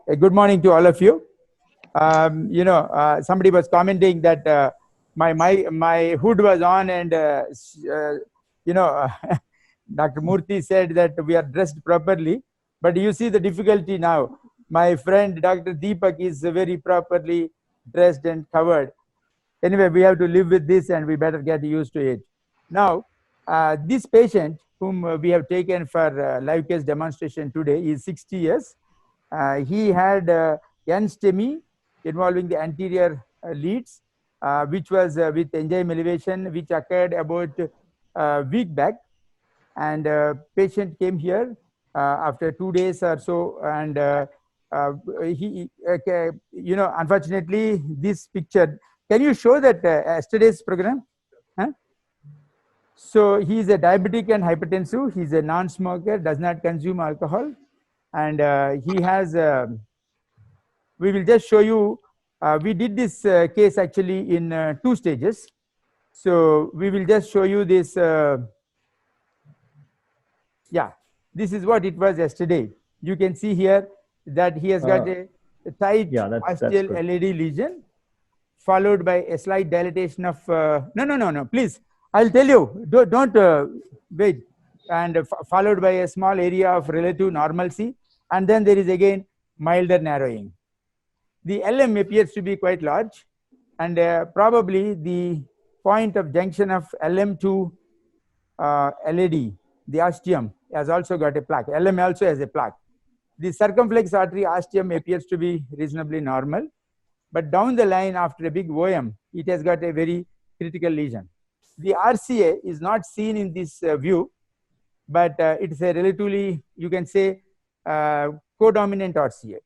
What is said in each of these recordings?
Good morning to all of you. Somebody was commenting that my hood was on, and you know, Dr. Murthy said that we are dressed properly. But you see the difficulty now. My friend Dr. Deepak is very properly dressed and covered. Anyway, we have to live with this, and we better get used to it. Now, this patient whom we have taken for live case demonstration today is 60 years. He had NSTEMI involving the anterior leads, which was with enzyme elevation, which occurred about a week back. And patient came here after 2 days or so, and unfortunately, this picture. Can you show that yesterday's program? Huh? So he is a diabetic and hypertensive. He's a non-smoker, does not consume alcohol, and he has. We will just show you. We did this case actually in 2 stages. So we will just show you this. Yeah, this is what it was yesterday. You can see here that he has got a tight ostial LAD lesion, followed by a slight dilatation of. No. Please, I'll tell you. Don't wait. And followed by a small area of relative normalcy, and then there is again milder narrowing. The LM appears to be quite large, and probably the point of junction of LM to LAD, the ostium, has also got a plaque. LM also has a plaque. The circumflex artery ostium appears to be reasonably normal, but down the line after a big OM, it has got a very critical lesion. The RCA is not seen in this view, but it's a relatively, you can say, codominant RCA.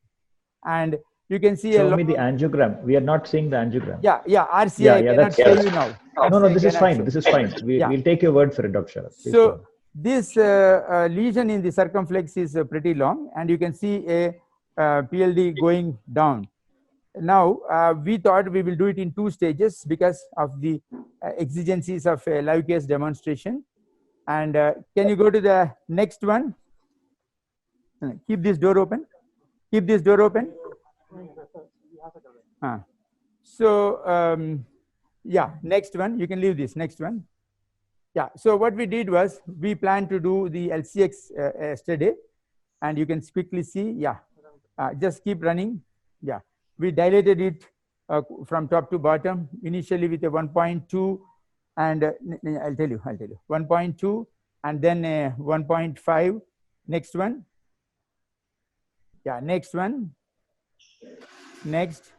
And you can see show me the angiogram. We are not seeing the angiogram. Yeah, RCA I cannot show you now. No, this is fine. This is fine. We'll take your word for it, Dr. Sharad. So this lesion in the circumflex is pretty long, and you can see a PLD going down. Now, we thought we will do it in 2 stages because of the exigencies of a live case demonstration. And can you go to the next one? Keep this door open. Keep this door open. Yeah, next one. You can leave this. Next one. Yeah, so what we did was we planned to do the LCX yesterday, and you can quickly see. Yeah, just keep running. Yeah, we dilated it from top to bottom, initially with a 1.2, and I'll tell you 1.2, and then 1.5. Next one. Yeah, next one. Next,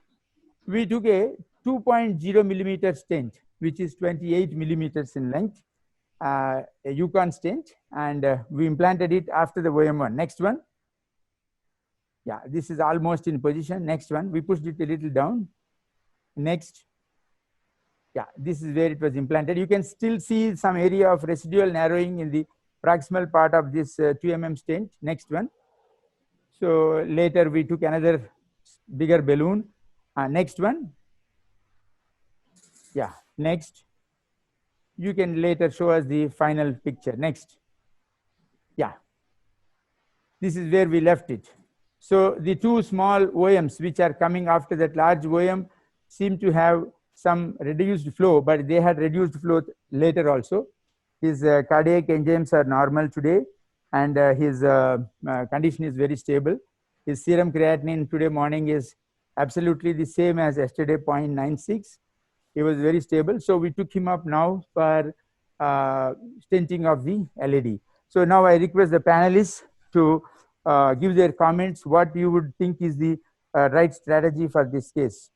we took a 2.0 millimeter stent, which is 28 millimeters in length, a Yukon stent, and we implanted it after the OM1. Next one. Yeah, this is almost in position. Next one, we pushed it a little down. Next. Yeah, this is where it was implanted. You can still see some area of residual narrowing in the proximal part of this 2 mm stent. Next one. So later we took another bigger balloon. Next one. Yeah, next. You can later show us the final picture. Next. Yeah. This is where we left it. So the 2 small OMs which are coming after that large OM seem to have some reduced flow, but they had reduced flow later also. His cardiac enzymes are normal today, and his condition is very stable. His serum creatinine today morning is absolutely the same as yesterday, 0.96. He was very stable. So we took him up now for stenting of the LAD. So now I request the panelists to give their comments, what you would think is the right strategy for this case.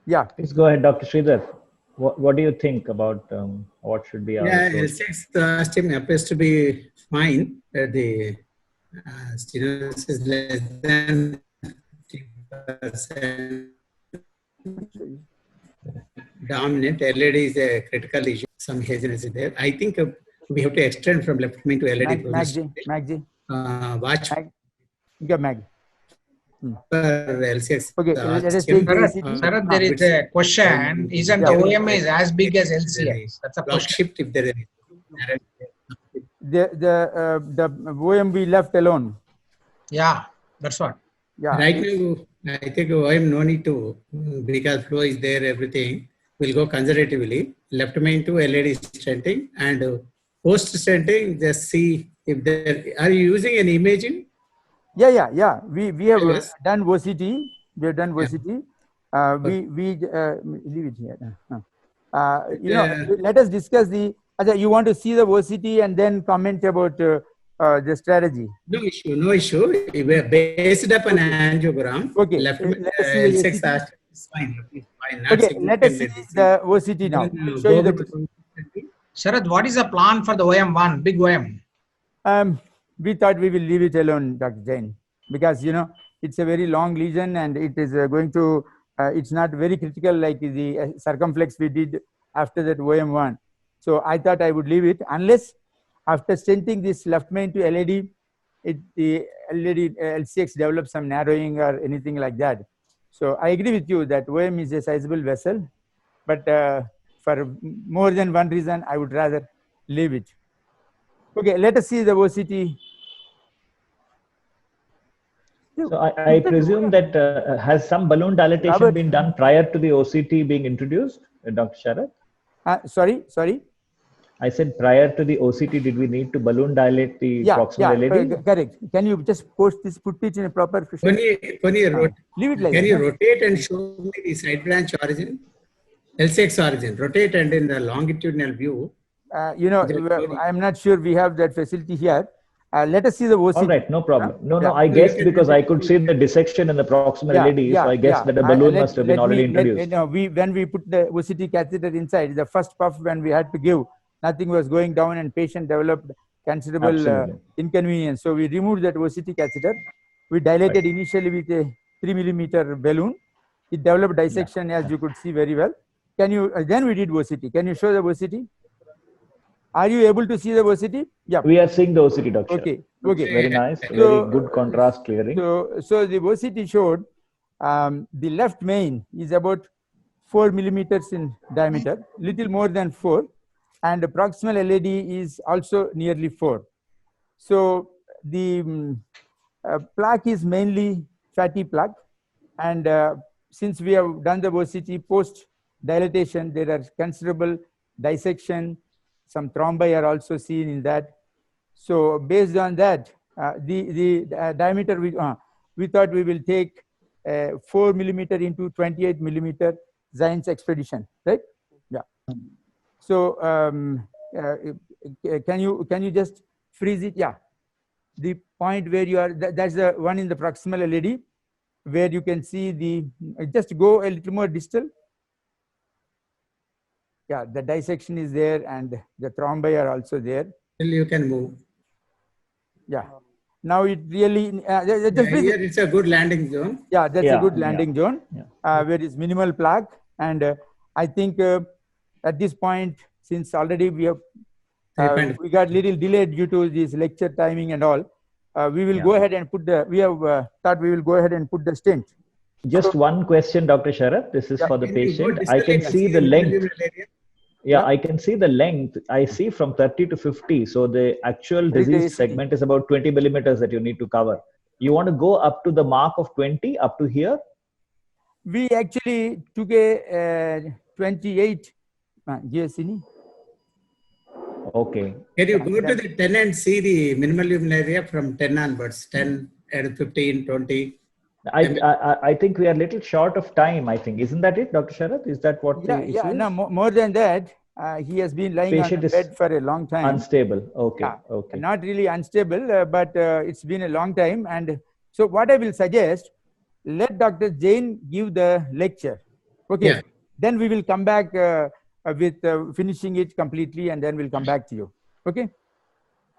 Yeah. Please go ahead, Dr. Sridhar. What do you think about what should be our approach? L6 ostium appears to be fine. The stenosis is less than 50%. Dominant LAD is a critical issue. Some haziness is there. I think we have to extend from left main to LAD. Maggie. Watch. Maggie. LCX. Okay, Sir, there is a question. Isn't the OM is as big as LCA? That's a question. Shift if there is. The OM we left alone. Yeah, that's what. Yeah. Right now, I think OM no need to, because flow is there, everything. We'll go conservatively. Left main to LED stenting and post stenting, just see if there, are you using an imaging? Yeah. We have Yes. done OCT. We have done Yeah. OCT. We leave it here. Uh, Let us discuss the. You want to see the OCT and then comment about the strategy. No issue, no issue. We're based upon Okay. angiogram. Okay. Left Let us see the L6 OCT. is fine. It's fine. Not Okay. Let us see significantly disease. the OCT now. Then, Show go you the. with consistency. Sharad, what is the plan for the OM1, big OM? We thought we will leave it alone, Dr. Jain, because it's a very long lesion and it is going to. It's not very critical like the circumflex we did after that OM1. So I thought I would leave it unless after stenting this left main to LED, the LED LCX develops some narrowing or anything like that. So I agree with you that OM is a sizable vessel, but for more than one reason, I would rather leave it. Okay, let us see the OCT. So I presume that has some balloon dilatation Robert. been done prior to the OCT being introduced, Dr. Sharad? Sorry. I said prior to the OCT, did we need to balloon dilate the proximal LED? Correct. Can you just put it in a proper When position? you Leave it like can that. you rotate and show me the side branch origin? LCX origin. Rotate and in the longitudinal view. I'm not sure we have that facility here. Let us see the OCT. All right, no problem. No, Yeah. I guessed because I could see the dissection in the proximal LED, so I guessed that a balloon must have been already introduced. When we put the OCT catheter inside, the first puff when we had to give, nothing was going down and patient developed considerable Absolutely. inconvenience. So we removed that OCT catheter. We dilated initially with a 3 millimeter balloon. It developed dissection as you could see very well. Can you, then we did OCT. Can you show the OCT? Are you able to see the OCT? Yeah. We are seeing the OCT, Dr. Okay. Very nice. Very good contrast clearing. So the OCT showed the left main is about 4 millimeters in diameter, little more than 4, and the proximal LED is also nearly 4. So the plaque is mainly fatty plaque, and since we have done the OCT post dilatation, there are considerable dissection. Some thrombi are also seen in that. So based on that, the diameter we thought we will take 4 millimeter into 28 millimeter Zions expedition, right? Yeah. So can you just freeze it? Yeah. The point where you are, that's the one in the proximal LED, where you can see the. Just go a little more distal. Yeah, the dissection is there and the thrombi are also there. You can move. Yeah. Now it really Here it's a good landing zone. Yeah, that's a good landing zone where it's minimal plaque, and I think at this point, since already we have we got little delayed due to this lecture timing and all, we will go ahead and put the. We have thought we will go ahead and put the stent. Just one question, Dr. Sharad. This is for the patient. I can see the length. Yeah, I can see the length. I see from 30 to 50. So the actual disease segment is about 20 millimeters that you need to cover. You want to go up to the mark of 20, up to here? We actually took a 28. Okay. Can you go to the 10 and see the minimal lumen area from 10 onwards? 10 and 15, 20. I think we are a little short of time, I think. Isn't that it, Dr. Sharad? Is that what the issue is? No, more than that, he has been lying on the bed for a long time. Unstable. Okay. Okay. Not really unstable, but it's been a long time. And so what I will suggest, let Dr. Jain give the lecture. Okay. Yeah. Then we will come back with finishing it completely, and then we'll come back to you. Okay.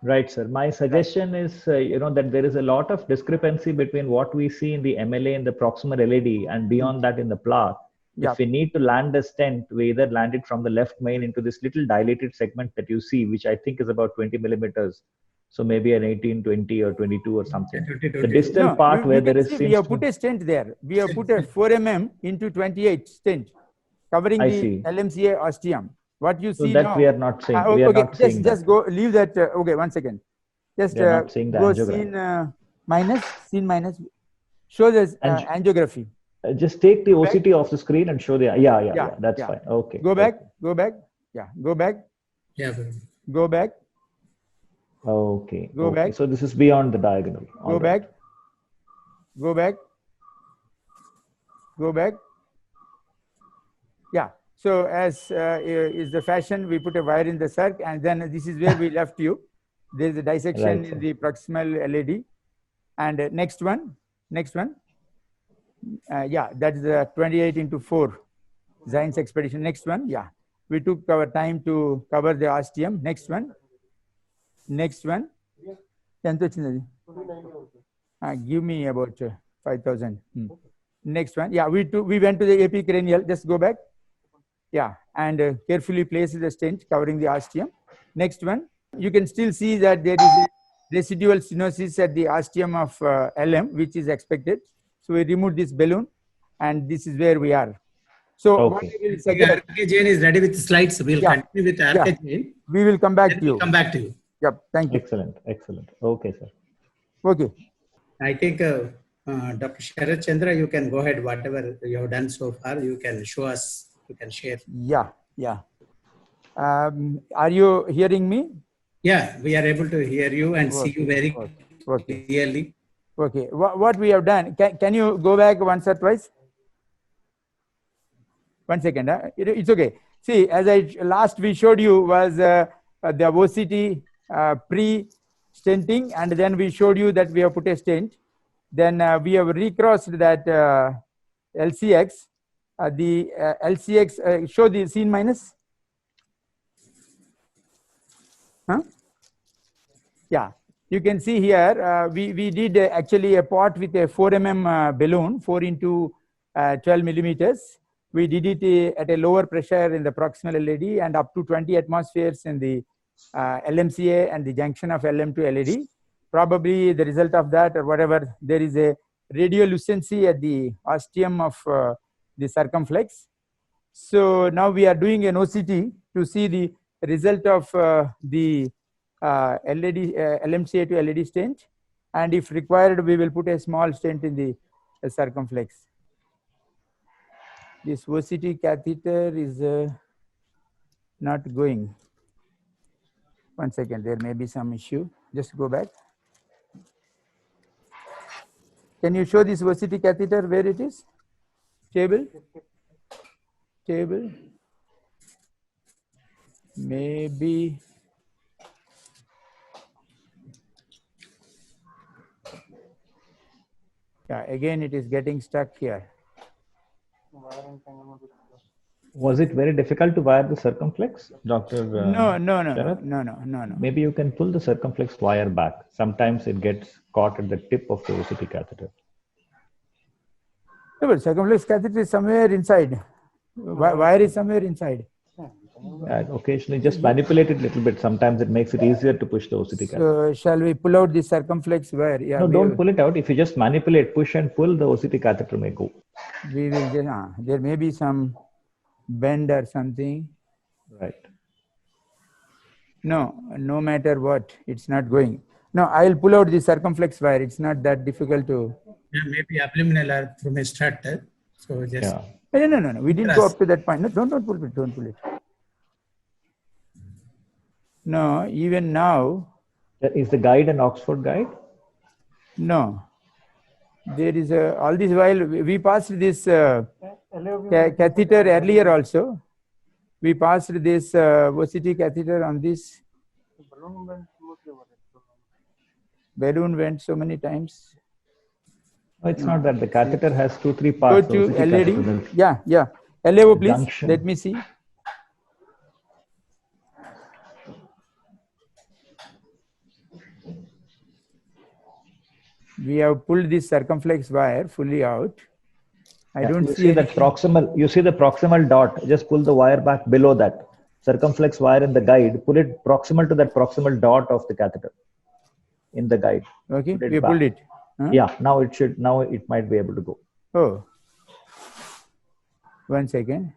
Right, sir. My suggestion is, that there is a lot of discrepancy between what we see in the MLA and the proximal LED and beyond that in the plaque. If we need to land a stent, we either land it from the left main into this little dilated segment that you see, which I think is about 20 millimeters. So maybe an 18, 20 or 22 or something. 20, the distal part where there is. We have put a stent there. We have put a 4 mm into 28 stent covering the LMCA ostium. What you see that now, we are not seeing. We are not seeing just go leave that. Okay, one second. Just go scene minus, scene minus, show the angiography. Just take the OCT off the screen and show the, yeah, that's fine. Okay. Go back, go back. Yeah, go back. Yeah. Go back. Okay. Go back. So this is beyond the diagonal. Go back. Go back. Go back. Yeah. So as is the fashion, we put a wire in the circ, and then this is where we left you. There is a dissection in the proximal LED. And next one. Yeah, that's the 28 into 4 Zines expedition. Next one. Yeah, we took our time to cover the ostium. Next one. Give me about 5,000. Next one. Yeah, we went to the epicranial. Just go back. Yeah, and carefully place the stent covering the ostium. Next one. You can still see that there is a residual stenosis at the ostium of LM, which is expected. So we remove this balloon, and this is where we are. So what I will suggest, RK Jain is ready with slides. We'll continue with RK Jain. We will come back to you. Come back to you. Yep. Thank you. Excellent. Okay, sir. Okay. I think Dr. Sharat Chandra, you can go ahead. Whatever you have done so far, you can show us. You can share. Yeah. Are you hearing me? Yeah, we are able to hear you and see you very clearly. Okay. What we have done? Can you go back once or twice? 1 second. It's okay. See, as last we showed you was the OCT pre-stenting, and then we showed you that we have put a stent. Then we have recrossed that LCX. The LCX, show the scene minus. Yeah, you can see here we did actually a pot with a 4 mm balloon, 4 into 12 millimeters. We did it at a lower pressure in the proximal LED and up to 20 atmospheres in the LMCA and the junction of LM to LED. Probably the result of that or whatever, there is a radiolucency at the ostium of the circumflex. So now we are doing an OCT to see the result of the LED, LMCA to LED stent, and if required, we will put a small stent in the circumflex. This OCT catheter is not going. 1 second, there may be some issue. Just go back. Can you show this OCT catheter where it is? Table. Maybe. Yeah, again it is getting stuck here. Was it very difficult to wire the circumflex, Dr. No. Maybe you can pull the circumflex wire back. Sometimes it gets caught at the tip of the OCT catheter. No, but circumflex catheter is somewhere inside. Wire is somewhere inside. Occasionally just manipulate it a little bit. Sometimes it makes it easier to push the OCT catheter. So shall we pull out the circumflex wire? Yeah, no, don't pull it out. If you just manipulate, push and pull, the OCT catheter may go. We will just, there may be some bend or something. Right. No matter what, it's not going. No, I will pull out the circumflex wire. It's not that difficult to. Yeah, maybe abdominal or through my starter. So just. Yeah. No. We didn't go up to that point. No, don't pull it. Don't pull it. No, even now. Is the guide an Oxford guide? No. There is all this while we passed this catheter earlier also. We passed this OCT catheter on this. Balloon went so many times. No, it's not that. The catheter has 2-3 parts. Go to LED. Yeah. LAO, please. Junction. Let me see. We have pulled this circumflex wire fully out. I don't see that proximal. You see the proximal dot. Just pull the wire back below that circumflex wire in the guide. Pull it proximal to that proximal dot of the catheter in the guide. Okay, we pulled it. Huh? Yeah, now it should. Now it might be able to go. Oh, 1 second.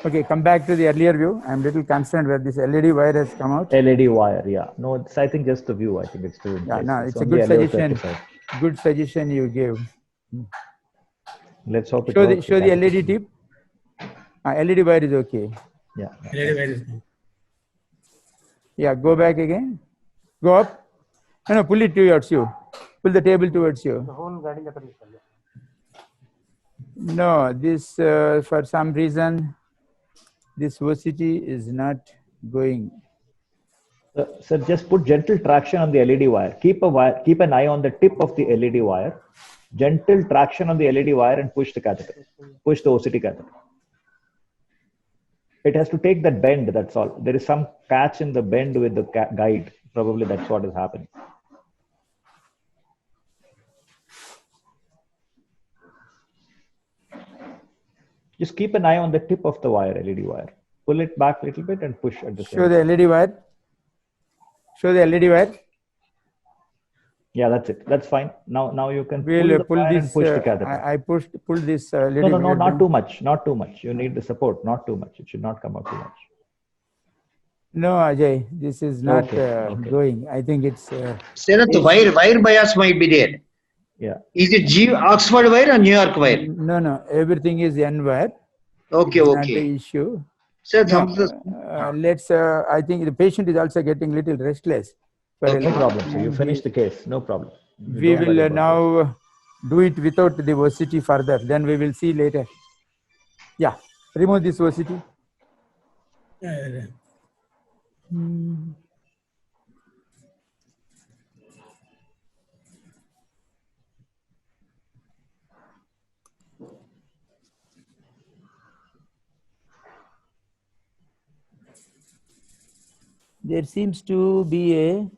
Okay, come back to the earlier view. I'm little concerned where this LED wire has come out. LED wire, yeah. No, it's, I think just the view. I think it's still in Yeah, place. no, it's a only good allowed suggestion. 35. Good suggestion you gave. Let's hope it Show the works. LED tip. LED wire is okay. Yeah. Yeah, go back again. Go up. No, pull it towards you. Pull the table towards you. No, this for some reason this OCT is not going. So just put gentle traction on the LED wire. Keep an eye on the tip of the LED wire. Gentle traction on the LED wire and push the catheter. Push the OCT catheter. It has to take that bend. That's all. There is some catch in the bend with the guide. Probably that's what is happening. Just keep an eye on the tip of the wire, LED wire. Pull it back a little bit and push at the same time. Show the LED wire. Show the LED wire. Yeah, that's it. That's fine. Now you can pull this. And push the catheter. I pulled this. No, not too much. Not too much. You need the support. Not too much. It should not come out too much. No, Ajay, this is not going. I think it's. Sir, the wire bias might be there. Yeah. Is it Oxford wire or New York wire? No. Everything is N wire. Okay. Not the issue. Sir, let's. I think the patient is also getting little restless. No problem. So you finish the case. No problem. We will now do it without the OCT further. Then we will see later. Yeah. Remove this OCT. There seems to be a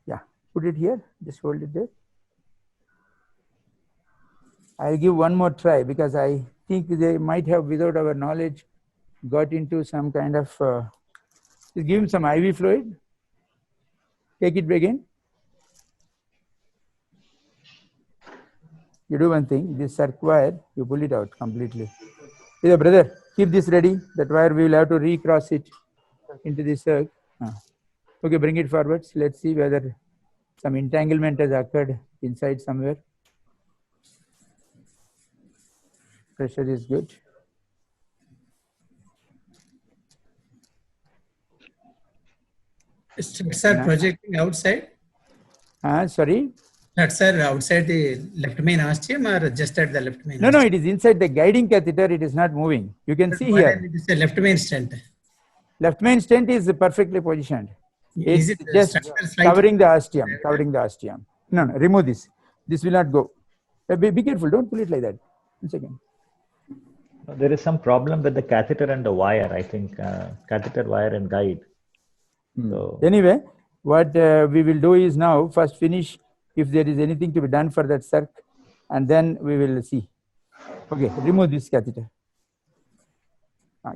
yeah, put it here, just hold it there. I'll give one more try because I think they might have, without our knowledge, got into some kind of just give him some IV fluid. Take it again. You do one thing, this circ wire, you pull it out completely. Hey, brother, keep this ready. That wire we will have to recross it into the circ. Okay, bring it forwards. Let's see whether some entanglement has occurred inside somewhere. Pressure is good. Struts are projecting outside? Sorry? Struts are outside the left main ostium or just at the left main? No, it is inside the guiding catheter. It is not moving. You can see here. It is a left main stent. Left main stent is perfectly positioned. Is it's it just covering the ostium. No, remove this. This will not go. Be careful. Don't pull it like that. 1 second. There is some problem with the catheter and the wire. I think catheter, wire, and guide. So anyway, what we will do is now first finish if there is anything to be done for that circ, and then we will see. Okay, remove this catheter.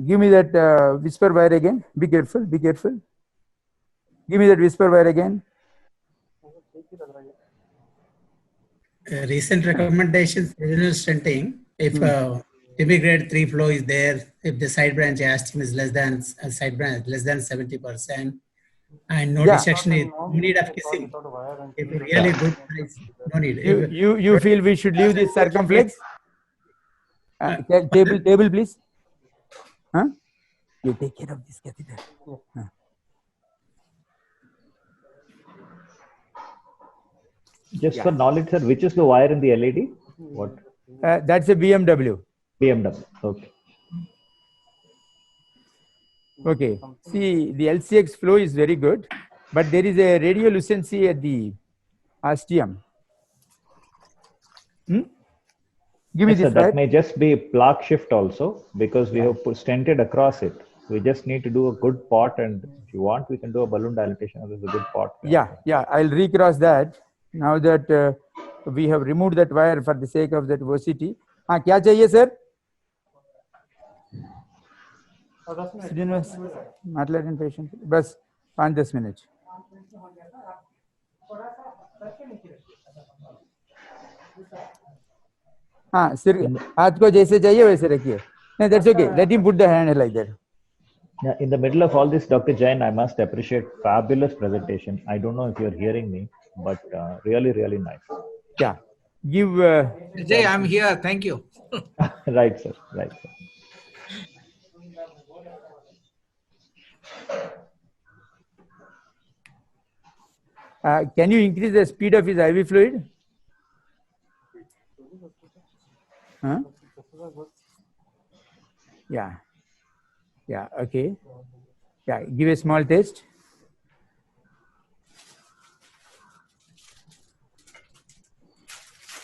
Give me that whisper wire again. Be careful. Give me that whisper wire again. Recent recommendations, regional stenting, if grade 3 flow is there, if the side branch ostium is less than 70%, and no dissection is no need of kissing. If you really good price, no need. You feel we should leave this circumflex? Table, please. You take care of this catheter. Just for knowledge, sir, which is the wire in the LED? What? That's a BMW. BMW. Okay. Okay. See, the LCX flow is very good, but there is a radiolucency at the ostium. Give me this. That may just be plaque shift also, because we have stented across it. We just need to do a good pot, and if you want, we can do a balloon dilatation. This is a good pot. Yeah. I'll recross that. Now that we have removed that wire for the sake of that OCT. क्या चाहिए sir? माట్లాడండి patient. बस 5-10 minutes. हाँ सिर हाथ को जैसे चाहिए वैसे रखिए. No, that's okay. Let him put the hand like that. Yeah, in the middle of all this, Dr. Jain, I must appreciate fabulous presentation. I don't know if you're hearing me, but really, really nice. Yeah. Give. Jay, I'm here. Thank you. Right, sir. Right, sir. Can you increase the speed of his IV fluid? Huh? Yeah. Yeah. Okay. Yeah. Give a small test.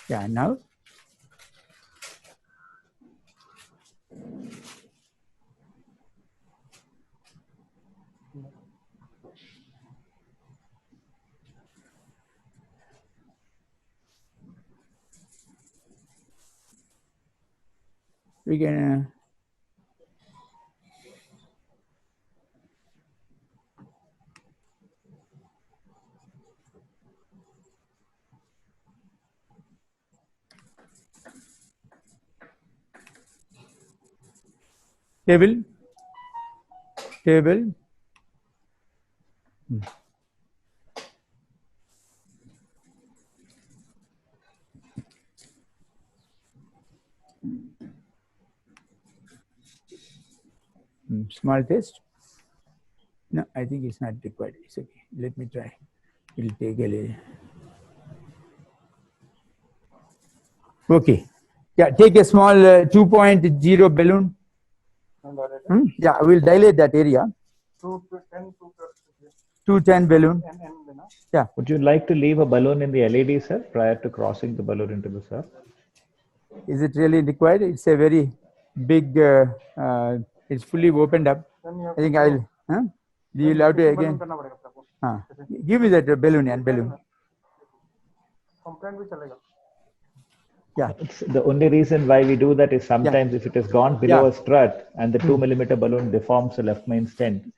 Yeah. Now. We can. Table. Table. Small test. No, I think it's not required. It's okay. Let me try. It'll take a little. Okay. Yeah, take a small 2.0 balloon. Yeah, we'll dilate that area. 210 balloon. Yeah. Would you like to leave a balloon in the LED, sir, prior to crossing the balloon into the sir? Is it really required? It's a very big, it's fully opened up. I think I'll, you'll have to again. Give me that balloon and balloon. Yeah. It's the only reason why we do that is sometimes if it has gone below a strut and the 2 millimeter balloon deforms the left main stent.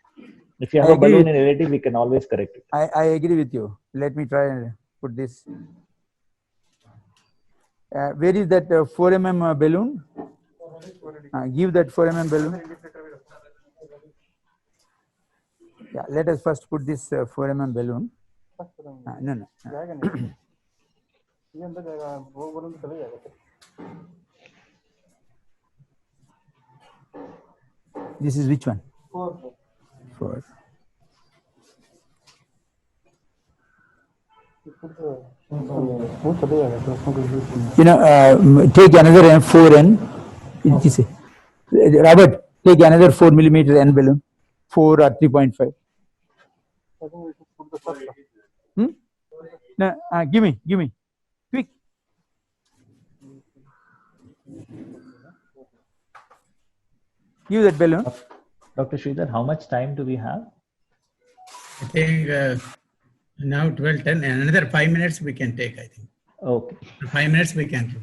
If you have a balloon in LED, we can always correct it. I agree with you. Let me try and put this. Where is that 4 mm balloon? Give that 4 mm balloon. Yeah, let us first put this 4 mm balloon. No. This is which one? 4. Take another 4N. Robert, take another 4 millimeter N balloon, 4 or 3.5. No, give me, quick. Give that balloon. Dr. Sridhar, how much time do we have? I think now 12:10. Another 5 minutes we can take, I think. Okay. 5 minutes we can do.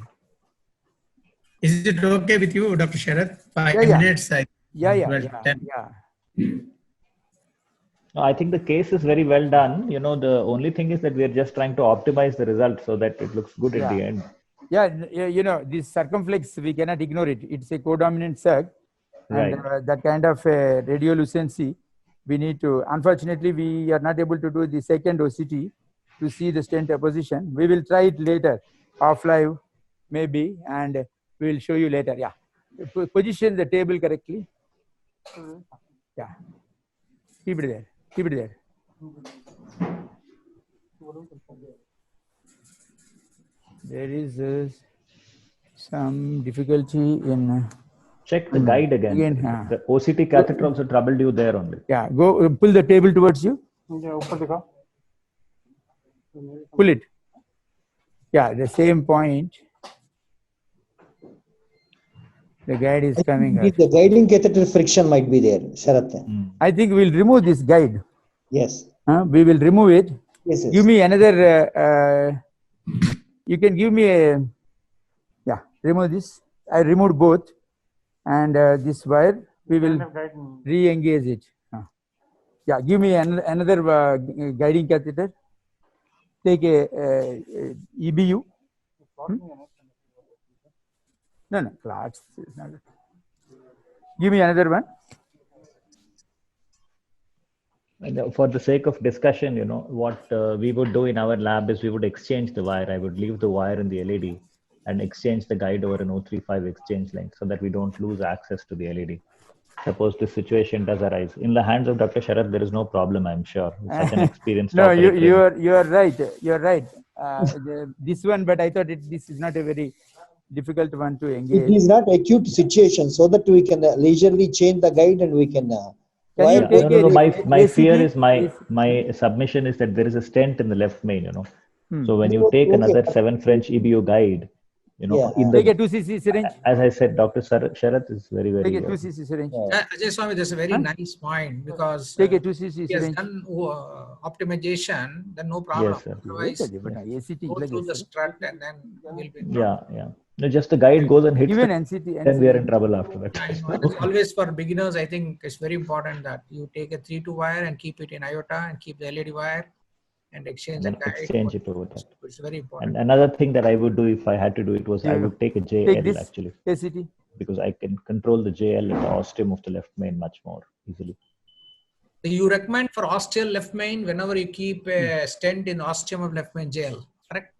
Is it okay with you, Dr. Sharath? 5 minutes. I think the case is very well done. The only thing is that we are just trying to optimize the result so that it looks good at the end. Yeah, this circumflex, we cannot ignore it. It's a codominant circ. Right. And that kind of radiolucency, we need to, unfortunately, we are not able to do the second OCT to see the stent position. We will try it later, off live, maybe, and we will show you later. Yeah. Position the table correctly. Yeah. Keep it there. Keep it there. There is some difficulty in. Check the guide again. The OCT catheter also troubled you there only. Yeah, go pull the table towards you. Pull it. Yeah, the same point. The guide is coming out. The guiding catheter friction might be there, Sharath. I think we'll remove this guide. Yes. We will remove it. Yes. Give me another. You can give me a. Yeah, remove this. I removed both. And this wire, we will re-engage it. Yeah, give me another guiding catheter. Take a EBU. No, clots is not. Give me another one. And for the sake of discussion, what we would do in our lab is we would exchange the wire. I would leave the wire in the LED and exchange the guide over an 035 exchange link so that we don't lose access to the LED. Suppose this situation does arise. In the hands of Dr. Sharath, there is no problem, I'm sure. Such an experienced No, operator. you are right. You are right. This one, but I thought this is not a very difficult one to engage. It is not acute situation, so that we can leisurely change the guide and we can. Can you take No. My ACT? fear is my submission is that there is a stent in the left main. So when you take another 7 French EBU guide, take a 2cc syringe. As I said, Dr. Sharath is very. Take a 2cc syringe. Ajay Swami, that's a very nice point because take a 2cc he has syringe. done optimization, then no problem. Yes, sir. Otherwise, ACT go through the strut and then we'll be in trouble. Yeah. No, just the guide goes and hits. Even the, NCT, then we are in trouble after that. I know. And it's always for beginners, I think it's very important that you take a 3-2 wire and keep it in iota and keep the LED wire and exchange And the guide. exchange it over that. It's very important. And another thing that I would do if I had to do it was I would take a Take JL this actually, ACT. because I can control the JL and the ostium of the left main much more easily. You recommend for ostial left main whenever you keep a stent in ostium of left main jail, correct?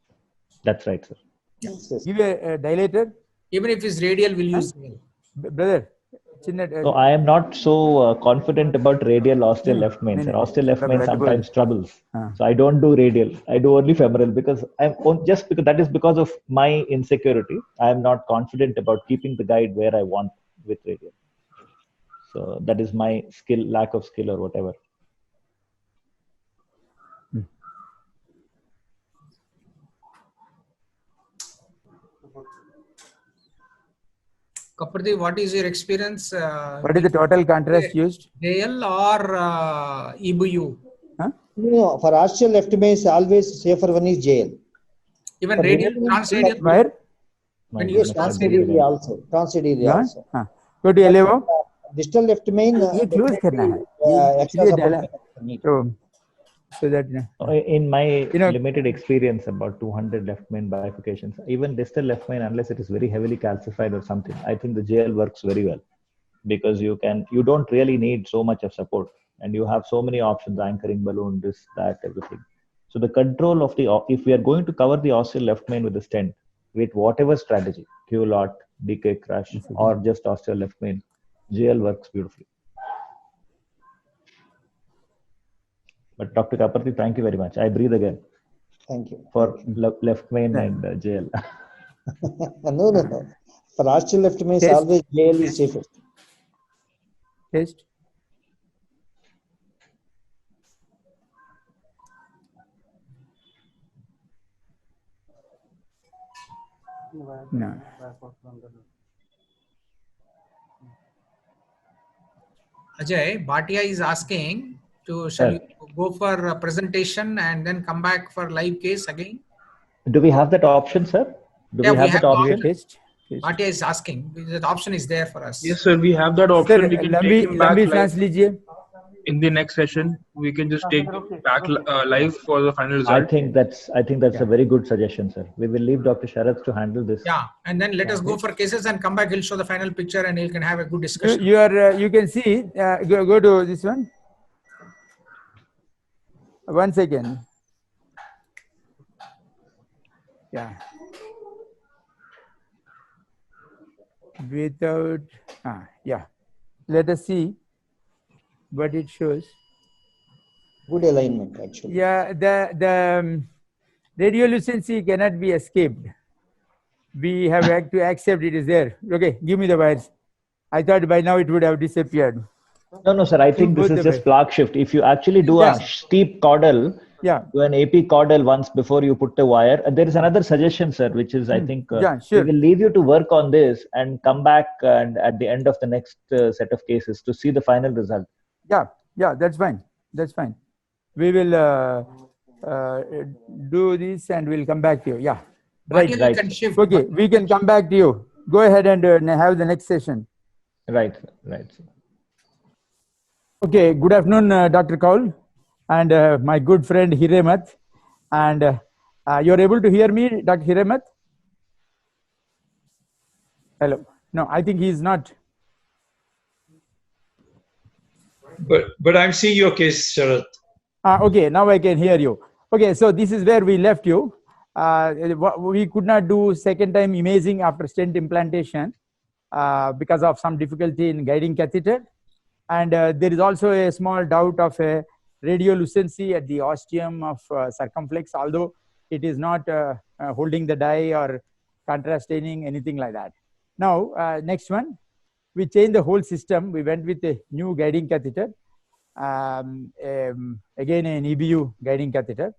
That's right, sir. Yes. Give a dilator. Even if it's radial, we'll use jail. Brother. So I am not so confident about radial ostial left main. Sir. Ostial left main sometimes troubles. So I don't do radial. I do only femoral because that is because of my insecurity. I am not confident about keeping the guide where I want with radial. So that is my lack of skill or whatever. Kapardi, what is your experience? What is the total contrast used? JL or EBU? No, for ostial left main, always safer one is JL. Even radial, transradial? Where? When you Yes, transradial also. Transradial also. Go to LAO. Distal left main. ये close करना है. Extra ये support डाला. need. So that in my limited experience about 200 left main bifurcations, even distal left main, unless it is very heavily calcified or something, I think the JL works very well because you don't really need so much of support and you have so many options, anchoring balloon, this, that, everything. So the control of if we are going to cover the ostial left main with the stent with whatever strategy, Q-lot, DK crush, or just ostial left main, JL works beautifully. But Dr. Kapardi, thank you very much. I breathe again. Thank you. For left main and JL. No. For ostial left main, Test. always JL is safest. test. No. Ajay, Bhatia is asking shall you go for a presentation and then come back for live case again? Do we have that option, sir? Do we have that option? Test. Bhatia is asking. The option is there for us. Yes, sir. We have that option. We can take him back लंबी live. सांस लीजिए. In the next session. We can just take him back live for the final result. I think that's a very good suggestion, sir. We will leave Dr. Sharath to handle this. Yeah, and then let us go for cases and come back. He'll show the final picture and you can have a good discussion. You can see. Go to this one. 1 second. Yeah. Without. Yeah. Let us see what it shows. Good alignment, actually. Yeah, the radiolucency cannot be escaped. We have to accept it is there. Okay, give me the wires. I thought by now it would have disappeared. No, sir. I think this is just plaque shift. If you actually do a steep caudal, do an AP caudal once before you put the wire. And there is another suggestion, sir, which is I think we will leave you to work on this and come back and at the end of the next set of cases to see the final result. Yeah, that's fine. That's fine. We will do this and we'll come back to you. Yeah, right. Okay, we can come back to you. Go ahead and have the next session. Right. Okay, good afternoon, Dr. Kaul and my good friend Hiremat. And you're able to hear me, Dr. Hiremat? Hello. No, I think he is not. But I'm seeing your case, Sharath. Okay, now I can hear you. Okay, so this is where we left you. We could not do second time imaging after stent implantation because of some difficulty in guiding catheter. And there is also a small doubt of a radiolucency at the ostium of circumflex, although it is not holding the dye or contrast staining, anything like that. Now, next one, we changed the whole system. We went with a new guiding catheter. Again, an EBU guiding catheter.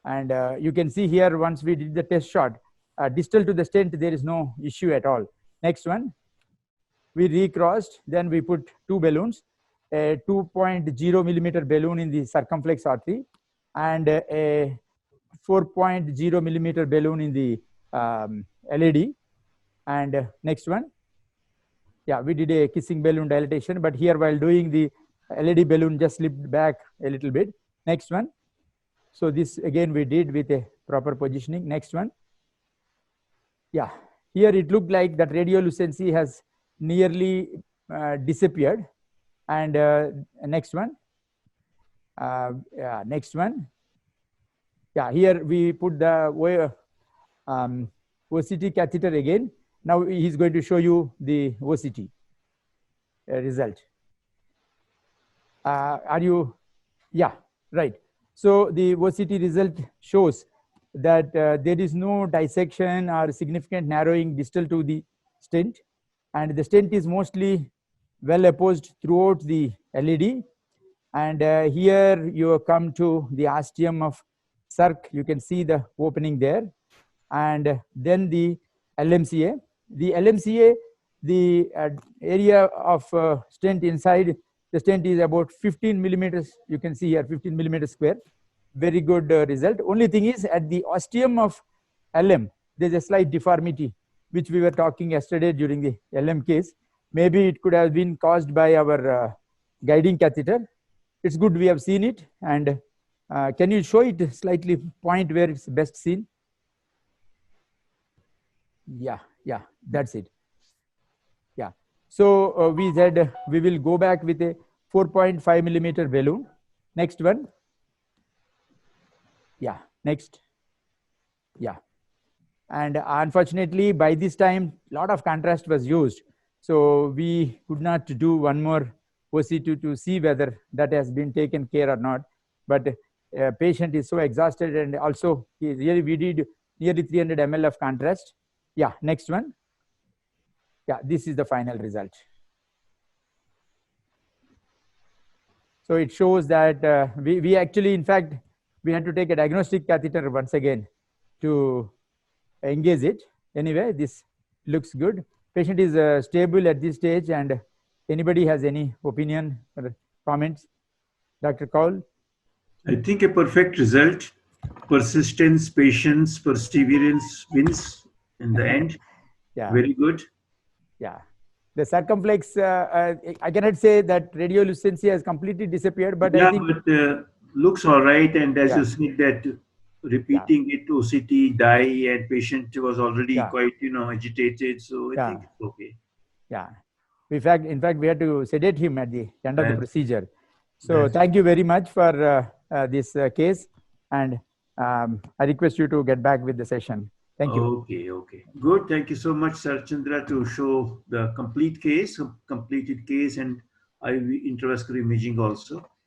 And you can see here, once we did the test shot, distal to the stent, there is no issue at all. Next one, we recrossed, then we put two balloons, a 2.0 millimeter balloon in the circumflex artery and a 4.0 millimeter balloon in the LAD. And next one, yeah, we did a kissing balloon dilatation, but here while doing the LAD balloon just slipped back a little bit. Next one. So this again we did with a proper positioning. Next one. Yeah, here it looked like that radiolucency has nearly disappeared. And next one. Yeah, next one. Yeah, here we put the OCT catheter again. Now he's going to show you the OCT result. Are you? Yeah, right. So the OCT result shows that there is no dissection or significant narrowing distal to the stent, and the stent is mostly well apposed throughout the LAD. And here you come to the ostium of circ. You can see the opening there, and then the LMCA. The LMCA, the area of stent inside the stent is about 15 millimeters. You can see here 15 millimeters square. Very good result. Only thing is at the ostium of LM, there's a slight deformity, which we were talking yesterday during the LM case. Maybe it could have been caused by our guiding catheter. It's good we have seen it. And can you show it slightly, point where it's best seen? Yeah, yeah, that's it. Yeah. So we said we will go back with a 4.5 millimeter balloon. Next one. Yeah, next. Yeah. And unfortunately, by this time, a lot of contrast was used. So we could not do one more OCT to see whether that has been taken care or not. But patient is so exhausted, and also we did nearly 300 ml of contrast. Yeah, next one. Yeah, this is the final result. So it shows that we actually, in fact, we had to take a diagnostic catheter once again to engage it. Anyway, this looks good. Patient is stable at this stage, and anybody has any opinion or comments? Dr. Kaul? I think a perfect result. Persistence, patience, perseverance wins in the end. Yeah. Very good. Yeah. The circumflex, I cannot say that radiolucency has completely disappeared, but yeah, I think but looks all right. And as you said that repeating it OCT dye, and patient was already quite, agitated. So I think it's okay. Yeah. In fact, we had to sedate him at the end of the procedure. So thank you very much for this case. And I request you to get back with the session. Thank you. Okay. Good. Thank you so much, Sir Chandra, to show the complete case, completed case, and IV intravascular imaging also.